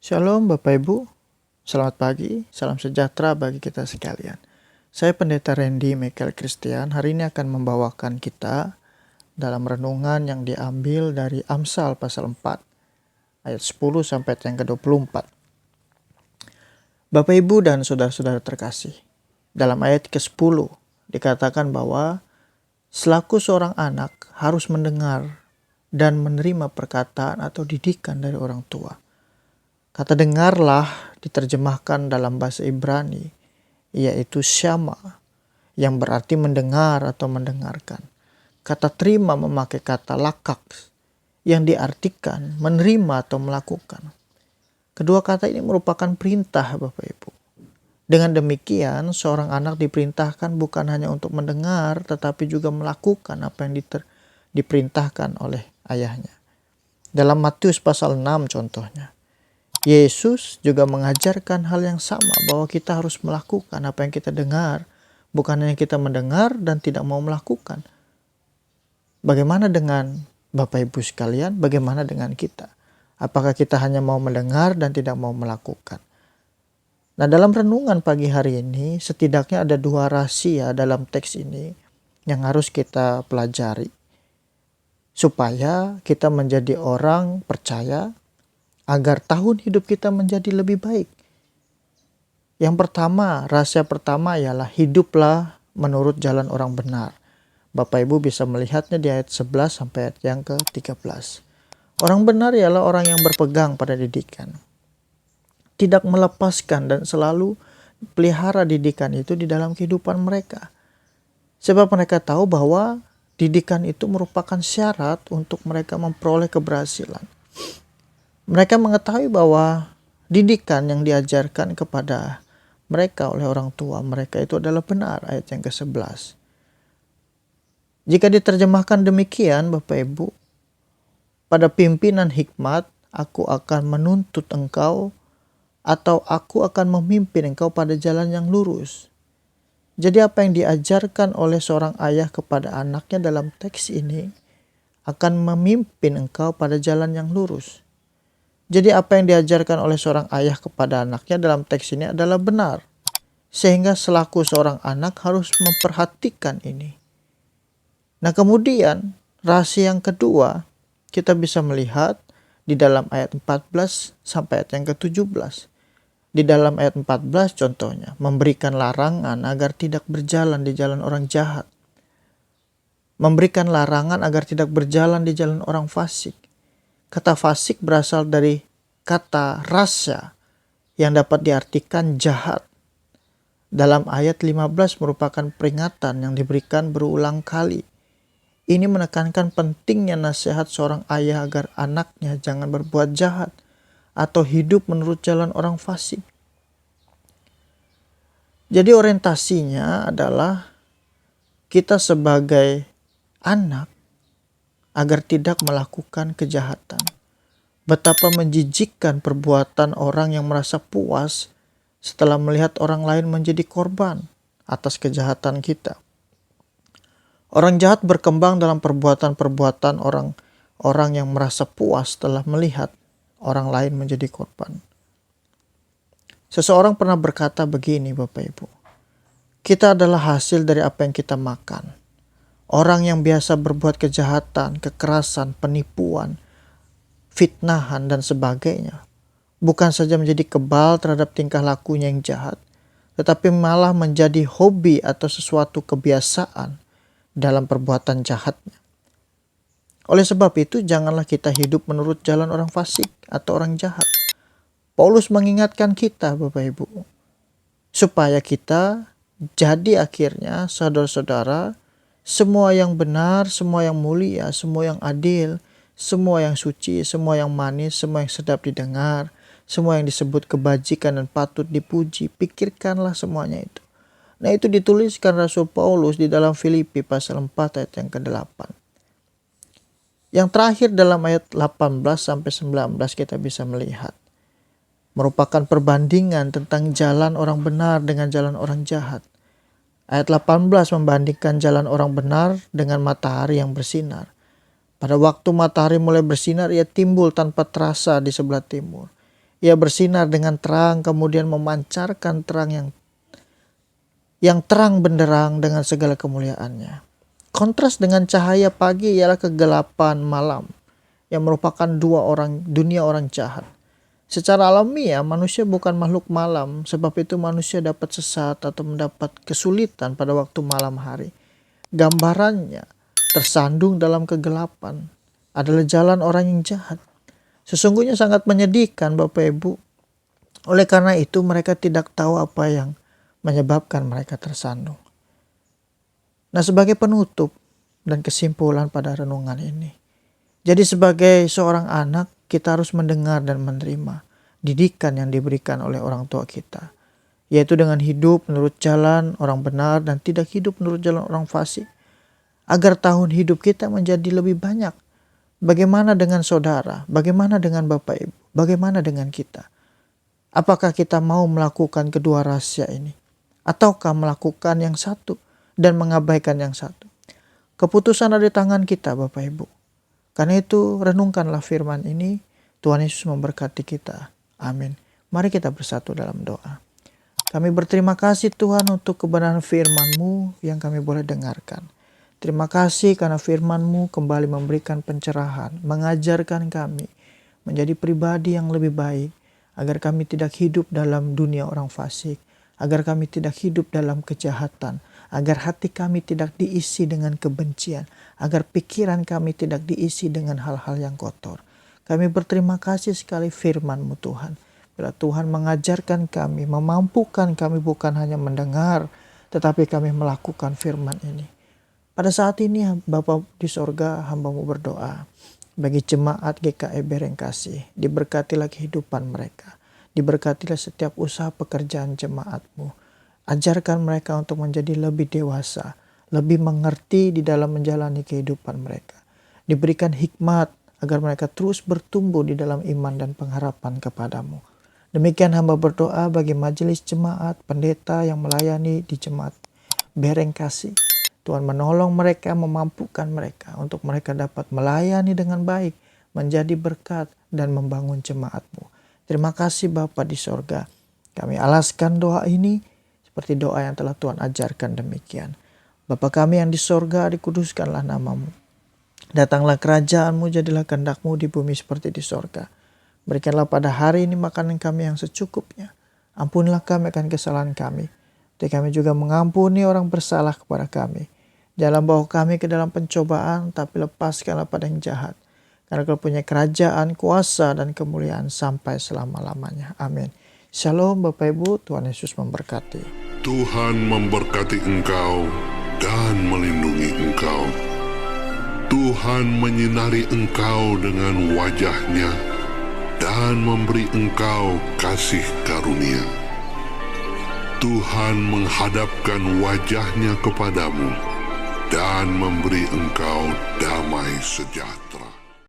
Shalom Bapak Ibu, selamat pagi, salam sejahtera bagi kita sekalian. Saya Pendeta Randy Michael Christian, hari ini akan membawakan kita dalam renungan yang diambil dari Amsal pasal 4, ayat 10 sampai yang ke-24. Bapak Ibu dan saudara-saudara terkasih, dalam ayat ke-10 dikatakan bahwa selaku seorang anak harus mendengar dan menerima perkataan atau didikan dari orang tua. Kata dengarlah diterjemahkan dalam bahasa Ibrani, yaitu syama, yang berarti mendengar atau mendengarkan. Kata terima memakai kata lakak, yang diartikan menerima atau melakukan. Kedua kata ini merupakan perintah Bapak Ibu. Dengan demikian, seorang anak diperintahkan bukan hanya untuk mendengar, tetapi juga melakukan apa yang diperintahkan oleh ayahnya. Dalam Matius pasal 6 contohnya, Yesus juga mengajarkan hal yang sama, bahwa kita harus melakukan apa yang kita dengar, bukan hanya kita mendengar dan tidak mau melakukan. Bagaimana dengan Bapak Ibu sekalian? Bagaimana dengan kita? Apakah kita hanya mau mendengar dan tidak mau melakukan? Nah, dalam renungan pagi hari ini, setidaknya ada dua rahasia dalam teks ini yang harus kita pelajari, supaya kita menjadi orang percaya, agar tahun hidup kita menjadi lebih baik. Yang pertama, rahasia pertama ialah hiduplah menurut jalan orang benar. Bapak Ibu bisa melihatnya di ayat 11 sampai ayat yang ke-13. Orang benar ialah orang yang berpegang pada didikan, tidak melepaskan dan selalu pelihara didikan itu di dalam kehidupan mereka. Sebab mereka tahu bahwa didikan itu merupakan syarat untuk mereka memperoleh keberhasilan. Mereka mengetahui bahwa didikan yang diajarkan kepada mereka oleh orang tua mereka itu adalah benar, ayat yang ke-11. Jika diterjemahkan demikian Bapak Ibu, pada pimpinan hikmat aku akan menuntut engkau, atau aku akan memimpin engkau pada jalan yang lurus. Jadi apa yang diajarkan oleh seorang ayah kepada anaknya dalam teks ini akan memimpin engkau pada jalan yang lurus. Jadi apa yang diajarkan oleh seorang ayah kepada anaknya dalam teks ini adalah benar. Sehingga selaku seorang anak harus memperhatikan ini. Nah, kemudian rahasia yang kedua kita bisa melihat di dalam ayat 14 sampai ayat yang ke-17. Di dalam ayat 14 contohnya, memberikan larangan agar tidak berjalan di jalan orang jahat. Memberikan larangan agar tidak berjalan di jalan orang fasik. Kata fasik berasal dari kata rasya yang dapat diartikan jahat. Dalam ayat 15 merupakan peringatan yang diberikan berulang kali. Ini menekankan pentingnya nasihat seorang ayah agar anaknya jangan berbuat jahat atau hidup menurut jalan orang fasik. Jadi orientasinya adalah kita sebagai anak agar tidak melakukan kejahatan. Betapa menjijikkan perbuatan orang yang merasa puas setelah melihat orang lain menjadi korban atas kejahatan kita. Orang jahat berkembang dalam perbuatan-perbuatan orang yang merasa puas setelah melihat orang lain menjadi korban. Seseorang pernah berkata begini Bapak Ibu, kita adalah hasil dari apa yang kita makan. Orang yang biasa berbuat kejahatan, kekerasan, penipuan, fitnahan dan sebagainya, bukan saja menjadi kebal terhadap tingkah lakunya yang jahat, tetapi malah menjadi hobi atau sesuatu kebiasaan dalam perbuatan jahatnya. Oleh sebab itu, janganlah kita hidup menurut jalan orang fasik atau orang jahat. Paulus mengingatkan kita Bapak Ibu, supaya kita jadi akhirnya saudara-saudara, semua yang benar, semua yang mulia, semua yang adil, semua yang suci, semua yang manis, semua yang sedap didengar, semua yang disebut kebajikan dan patut dipuji, pikirkanlah semuanya itu. Nah, itu dituliskan Rasul Paulus di dalam Filipi pasal 4 ayat yang ke-8. Yang terakhir dalam ayat 18 sampai 19 kita bisa melihat, merupakan perbandingan tentang jalan orang benar dengan jalan orang jahat. Ayat 18 membandingkan jalan orang benar dengan matahari yang bersinar. Pada waktu matahari mulai bersinar, ia timbul tanpa terasa di sebelah timur. Ia bersinar dengan terang, kemudian memancarkan terang yang terang benderang dengan segala kemuliaannya. Kontras dengan cahaya pagi ialah kegelapan malam, yang merupakan dunia orang jahat. Secara alamiah, manusia bukan makhluk malam, sebab itu manusia dapat sesat atau mendapat kesulitan pada waktu malam hari. Gambarannya, tersandung dalam kegelapan adalah jalan orang yang jahat. Sesungguhnya sangat menyedihkan Bapak Ibu. Oleh karena itu mereka tidak tahu apa yang menyebabkan mereka tersandung. Nah, sebagai penutup dan kesimpulan pada renungan ini. Jadi sebagai seorang anak, kita harus mendengar dan menerima didikan yang diberikan oleh orang tua kita. Yaitu dengan hidup menurut jalan orang benar dan tidak hidup menurut jalan orang fasik. Agar tahun hidup kita menjadi lebih banyak. Bagaimana dengan saudara? Bagaimana dengan Bapak Ibu? Bagaimana dengan kita? Apakah kita mau melakukan kedua rahasia ini? Ataukah melakukan yang satu dan mengabaikan yang satu? Keputusan ada di tangan kita Bapak Ibu. Karena itu renungkanlah firman ini. Tuhan Yesus memberkati kita. Amin. Mari kita bersatu dalam doa. Kami berterima kasih Tuhan untuk kebenaran firman-Mu yang kami boleh dengarkan. Terima kasih karena firman-Mu kembali memberikan pencerahan, mengajarkan kami menjadi pribadi yang lebih baik, agar kami tidak hidup dalam dunia orang fasik, agar kami tidak hidup dalam kejahatan, agar hati kami tidak diisi dengan kebencian, agar pikiran kami tidak diisi dengan hal-hal yang kotor. Kami berterima kasih sekali firman-Mu Tuhan. Bila Tuhan mengajarkan kami, memampukan kami bukan hanya mendengar, tetapi kami melakukan firman ini. Pada saat ini Bapa di sorga, hamba-Mu berdoa bagi jemaat GKI Berengkasih. Diberkatilah kehidupan mereka. Diberkatilah setiap usaha pekerjaan jemaat-Mu. Ajarkan mereka untuk menjadi lebih dewasa, lebih mengerti di dalam menjalani kehidupan mereka. Diberikan hikmat agar mereka terus bertumbuh di dalam iman dan pengharapan kepada-Mu. Demikian hamba berdoa bagi majelis jemaat, pendeta yang melayani di jemaat Berengkasih. Tuhan menolong mereka, memampukan mereka untuk mereka dapat melayani dengan baik, menjadi berkat dan membangun jemaat-Mu. Terima kasih Bapa di sorga. Kami alaskan doa ini seperti doa yang telah Tuhan ajarkan demikian. Bapa kami yang di sorga, dikuduskanlah nama-Mu. Datanglah kerajaan-Mu, jadilah kehendak-Mu di bumi seperti di sorga. Berikanlah pada hari ini makanan kami yang secukupnya. Ampunilah kami akan kesalahan kami. Dan kami juga mengampuni orang bersalah kepada kami. Jangan bawa kami ke dalam pencobaan, tapi lepaskanlah pada yang jahat. Karena Kau punya kerajaan, kuasa, dan kemuliaan sampai selama-lamanya. Amin. Shalom Bapak Ibu, Tuhan Yesus memberkati. Tuhan memberkati engkau dan melindungi engkau. Tuhan menyinari engkau dengan wajah-Nya dan memberi engkau kasih karunia. Tuhan menghadapkan wajah-Nya kepadamu dan memberi engkau damai sejahtera.